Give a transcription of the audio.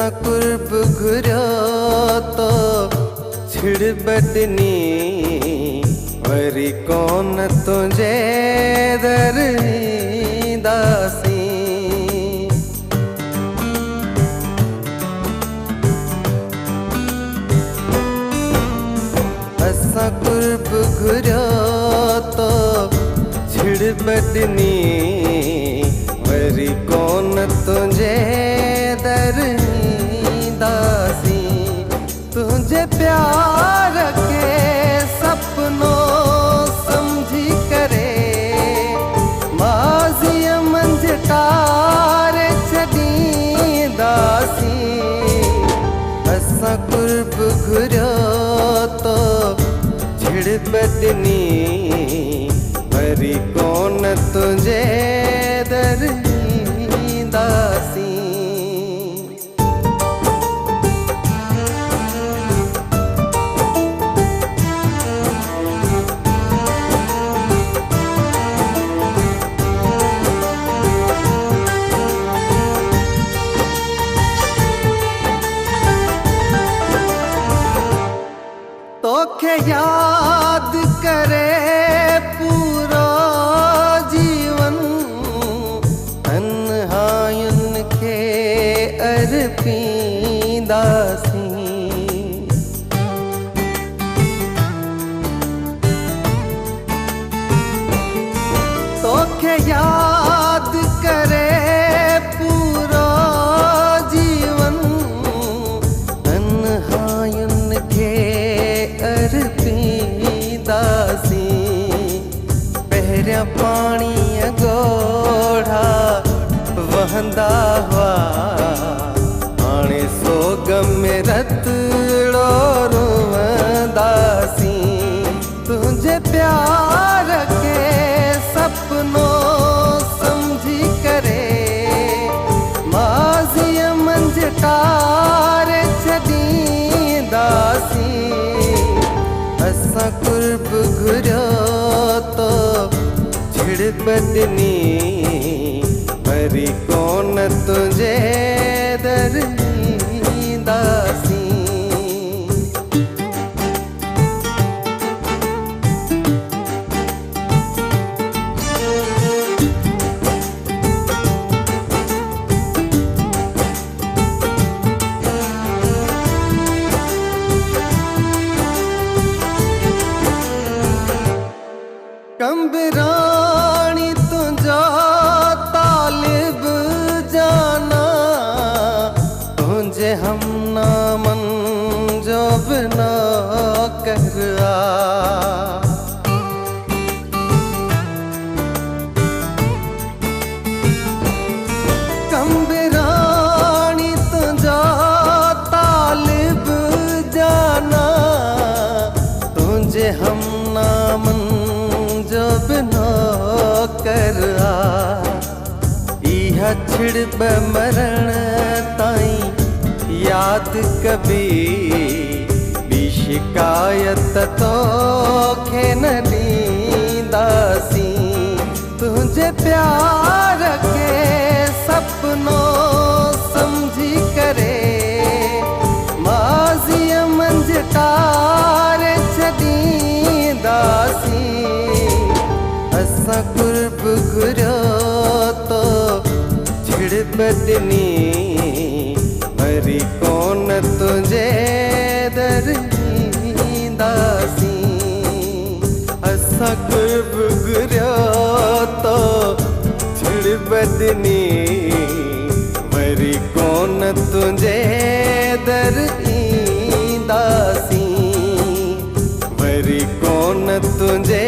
असां कुर्ब घुरियो तो छिड़ बदनी वरी कौन तुझे दर ईंदासीं। असां कुर्ब घुरियो तो छिड़ बदनी वरी कौन तुझे दर ईंदासीं। तुझे प्यार के सपनों समझी करे माज़ीअ मंझि तारे छॾींदासीं। असां कुर्ब घुरियो तो छिड़ बदनी वरी कौन तुझे दर ईंदासीं। तोखे याद करे पूरो जीवन तन्हायुनि खे अर्पींदासीं। तोखे याद करे पूरो जीवन तन्हायुनि खे अर्पींदासीं। पहिरियां पाणीअ ॻोढ़ा वहंदा हुआ हाणे सोग में रतड़ो रुअंदासीं। तुझे प्यार के सपनों समझी करे माज़ीअ मंझि तारे छॾींदासीं। असां कुर्ब घुरियो तो छिड़ बदनी वरी कौन तुझे दर ईंदासीं। कंबराणी तुझो तालिब जाना तुझे हम नामन जो बिना करआ। कंबराणी तुझो तालिब जाना तुझे हम नामन जो बिना करआ। इहा छिड़ मरण ताईं याद कभी ॿी शिकायत तोखे न ॾींदासीं। तुझे प्यार के सपनों समझी करे माज़ीअ मंझि तारे छॾींदासीं। असां कुर्ब घुरियो तो छिड़ बदनी वरी कौन तुझे दर ईंदासीं। असां कुर्ब घुरियो तो छिड़ बदनी वरी कौन तुझे दर ईंदासीं। वरी कौन तुझे